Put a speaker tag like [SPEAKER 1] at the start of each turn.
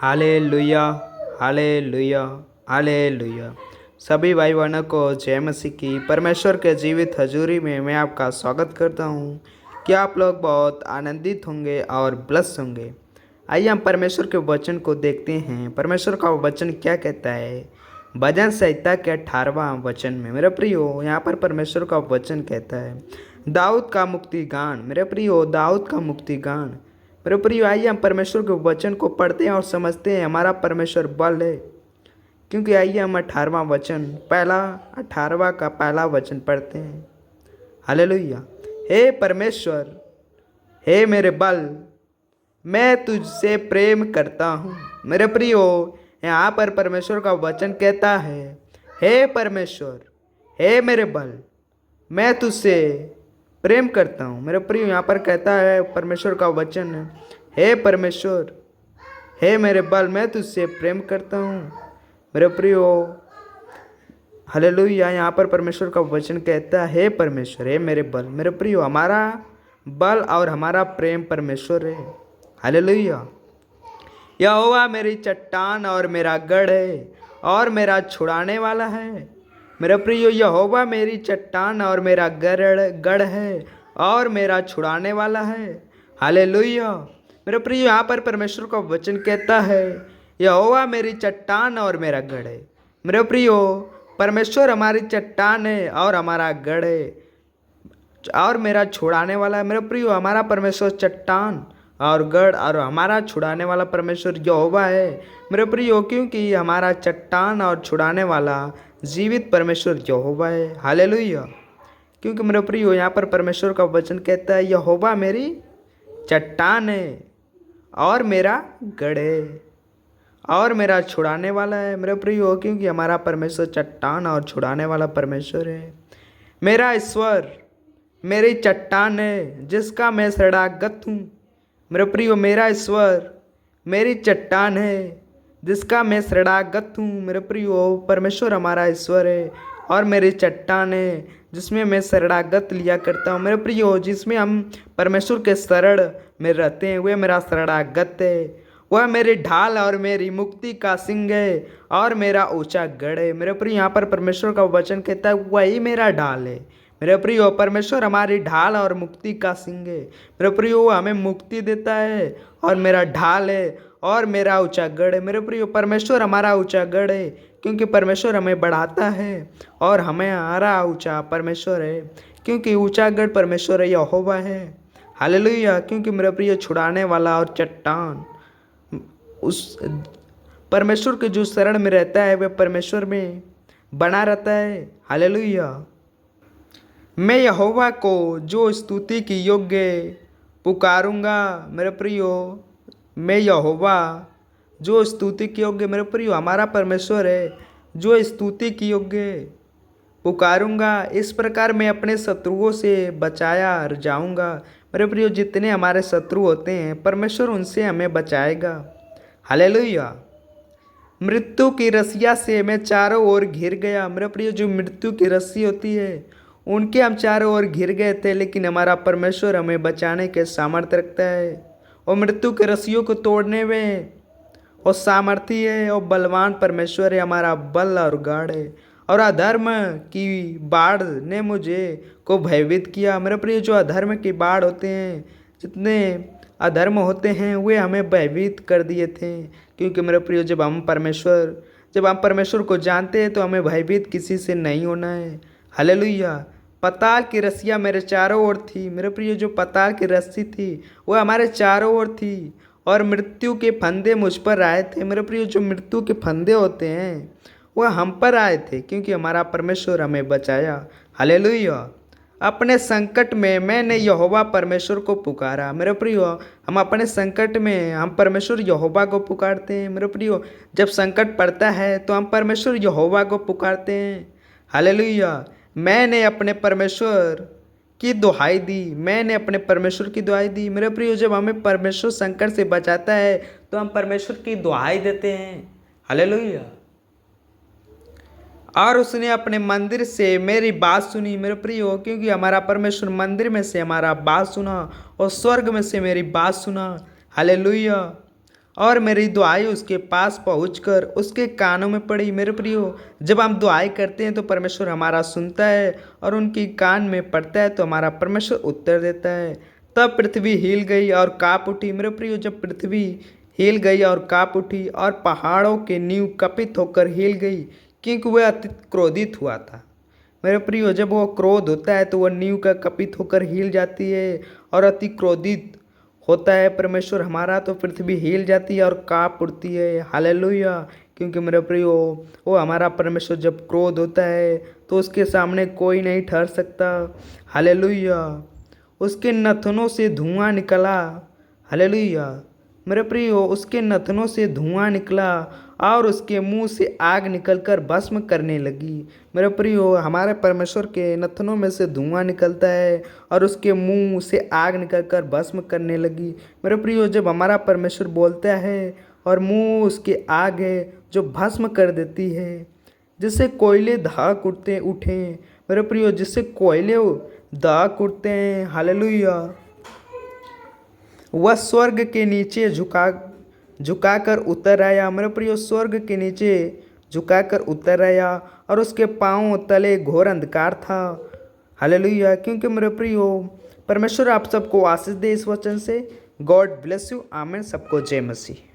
[SPEAKER 1] Hallelujah, hallelujah, hallelujah. सभी भाई बहनों को जय मसीह की। परमेश्वर के जीवित हजूरी में मैं आपका स्वागत करता हूँ कि आप लोग बहुत आनंदित होंगे और ब्लस होंगे। आइए हम परमेश्वर के वचन को देखते हैं। परमेश्वर का वचन क्या कहता है। भजन संहिता के 18वां वचन में मेरे प्रियो, यहाँ पर परमेश्वर का वचन कहता है, दाऊद का मुक्ति गान। मेरे प्रियो, दाऊद का मुक्ति गान। मेरे प्रियो, आइए हम परमेश्वर के वचन को पढ़ते हैं और समझते हैं हमारा परमेश्वर बल है। क्योंकि आइए हम 18वां वचन, 18वां का पहला वचन पढ़ते हैं। हालेलुया। हे परमेश्वर, हे मेरे बल, मैं तुझसे प्रेम करता हूँ। मेरे प्रियो, यहाँ पर परमेश्वर का वचन कहता है, हे परमेश्वर, हे मेरे बल, मैं तुझसे प्रेम करता हूँ। मेरे प्रियो, यहाँ पर कहता है परमेश्वर का वचन, हे परमेश्वर, हे मेरे बल, मैं तुझसे प्रेम करता हूँ। मेरे प्रियो, हालेलुया। यहाँ पर परमेश्वर का वचन कहता है, हे परमेश्वर, हे मेरे बल। मेरे प्रियो, हमारा बल और हमारा प्रेम परमेश्वर है। हालेलुया। यहोवा मेरी चट्टान और मेरा गढ़ है और मेरा छुड़ाने वाला है। मेरे प्रियो, यहोवा मेरी चट्टान और मेरा गढ़ है और मेरा छुड़ाने वाला है। हालेलुया। मेरे प्रियो, यहाँ पर परमेश्वर का वचन कहता है, यहोवा मेरी चट्टान और मेरा गढ़ है। मेरे प्रियो, परमेश्वर हमारी चट्टान है और हमारा गढ़ है और मेरा छुड़ाने वाला है। मेरे प्रियो, हमारा परमेश्वर चट्टान और गढ़ और हमारा छुड़ाने वाला परमेश्वर यहोवा है। मेरे प्रियो, क्योंकि हमारा चट्टान और छुड़ाने वाला जीवित परमेश्वर यहोवा है। हालेलुया। क्योंकि मेरे प्रियो, यहाँ पर परमेश्वर का वचन कहता है, यहोवा मेरी चट्टान है और मेरा गढ़ है और मेरा छुड़ाने वाला है। मेरे प्रियो, क्योंकि हमारा परमेश्वर चट्टान और छुड़ाने वाला परमेश्वर है। मेरा ईश्वर मेरी चट्टान है जिसका मैं शरणागत हूँ। मेरे प्रियो, मेरा ईश्वर मेरी चट्टान है जिसका मैं शरणागत हूँ। मेरे प्रियो, परमेश्वर हमारा ईश्वर है और मेरी चट्टान है जिसमें मैं शरणागत लिया करता हूँ। मेरे प्रियो, जिसमें हम परमेश्वर के शरण में रहते हैं, वह मेरा शरणागत है। वह मेरी ढाल और मेरी मुक्ति का सिंह है और मेरा ऊंचा गढ़ है। मेरे प्रियो, यहाँ पर परमेश्वर का वचन कहता है, वही मेरा ढाल है। मेरे प्रियो, परमेश्वर हमारी ढाल और मुक्ति का सिंह है। मेरे प्रियो, वो हमें मुक्ति देता है और मेरा ढाल है और मेरा ऊंचा गढ़ है। मेरे प्रियो, परमेश्वर हमारा ऊंचा गढ़ है क्योंकि परमेश्वर हमें बढ़ाता है और हमारा ऊंचा परमेश्वर है क्योंकि ऊंचा गढ़ परमेश्वर है, यहोवा है। हालेलुया। क्योंकि मेरे प्रियो, छुड़ाने वाला और चट्टान उस परमेश्वर के जो शरण में रहता है वह परमेश्वर में बना रहता है। हालेलुया। मैं यहोवा को जो स्तुति की योग्य पुकारूंगा। मेरे प्रियो, मैं यहोवा जो स्तुति की योग्य, मेरे प्रियो, हमारा परमेश्वर है जो स्तुति की योग्य पुकारूंगा। इस प्रकार मैं अपने शत्रुओं से बचाया जाऊंगा। मेरे प्रियो, जितने हमारे शत्रु होते हैं परमेश्वर उनसे हमें बचाएगा। हालेलुया। मृत्यु की रस्सियाँ से मैं चारों ओर घिर गया। मेरे प्रियो, जो मृत्यु की रस्सी होती है उनके हम चारों ओर घिर गए थे, लेकिन हमारा परमेश्वर हमें बचाने के सामर्थ्य रखता है और मृत्यु के रस्सियों को तोड़ने में और सामर्थ्य है और बलवान परमेश्वर है, हमारा बल और गढ़ है। और अधर्म की बाढ़ ने मुझे को भयभीत किया। मेरे प्रिय, जो अधर्म की बाढ़ होते हैं, जितने अधर्म होते हैं, वे हमें भयभीत कर दिए थे। क्योंकि मेरे प्रिय, जब हम परमेश्वर को जानते हैं तो हमें भयभीत किसी से नहीं होना है। हालेलुया। पताल की रस्सियाँ मेरे चारों ओर थी। मेरे प्रिय, जो पताल की रस्सी थी वह हमारे चारों ओर थी और मृत्यु के फंदे मुझ पर आए थे। मेरे प्रिय, जो मृत्यु के फंदे होते हैं वह हम पर आए थे क्योंकि हमारा परमेश्वर हमें बचाया। हालेलुया। अपने संकट में मैंने यहोवा परमेश्वर को पुकारा। मेरे प्रियो, हम अपने संकट में हम परमेश्वर यहोवा को पुकारते हैं। मेरे प्रियो, जब संकट पड़ता है तो हम परमेश्वर यहोवा को पुकारते हैं। हालेलुया। मैंने अपने परमेश्वर की दुहाई दी। मैंने अपने परमेश्वर की दुहाई दी। मेरे प्रियो, जब हमें परमेश्वर संकट से बचाता है तो हम परमेश्वर की दुहाई देते हैं। हालेलुया। और उसने अपने मंदिर से मेरी बात सुनी। मेरे प्रियो, क्योंकि हमारा परमेश्वर मंदिर में से हमारा बात सुना और स्वर्ग में से मेरी बात सुना। हालेलुया। और मेरी दुआएं उसके पास पहुंचकर उसके कानों में पड़ी। मेरे प्रियो, जब हम दुआएं करते हैं तो परमेश्वर हमारा सुनता है और उनकी कान में पड़ता है तो हमारा परमेश्वर उत्तर देता है। तब पृथ्वी हिल गई और काँप उठी। मेरे प्रियो, जब पृथ्वी हिल गई और काँप उठी और पहाड़ों के नींव कपित होकर हिल गई, क्योंकि वह अति क्रोधित हुआ था। मेरे प्रियो, जब वो क्रोध होता है तो वह नींव का कपित होकर हिल जाती है और अति क्रोधित होता है परमेश्वर हमारा तो पृथ्वी हिल जाती है और काँप उठती है। हालेलुया। क्योंकि मेरे प्रियो, वो हमारा परमेश्वर जब क्रोध होता है तो उसके सामने कोई नहीं ठहर सकता। हालेलुया। उसके नथनों से धुआं निकला। हालेलुया। मेरे प्रियो, उसके नथनों से धुआं निकला और उसके मुंह से आग निकलकर भस्म करने लगी। मेरे प्रियो, हमारे परमेश्वर के नथनों में से धुआं निकलता है और उसके मुंह से आग निकलकर भस्म करने लगी। मेरे प्रियो, जब हमारा परमेश्वर बोलता है और मुंह उसके आग है जो भस्म कर देती है, जिससे कोयले धाक उठे। मेरे प्रियो, जिससे कोयले धाक उठते हैं। हालेलुया। वह स्वर्ग के नीचे झुकाकर उतर आया। मेरे प्रियो, स्वर्ग के नीचे झुकाकर उतर आया और उसके पांव तले घोर अंधकार था। हालेलुया। क्योंकि मेरे प्रियो, परमेश्वर आप सबको आशीष दे इस वचन से। God bless you. आमीन। सबको जय मसीह।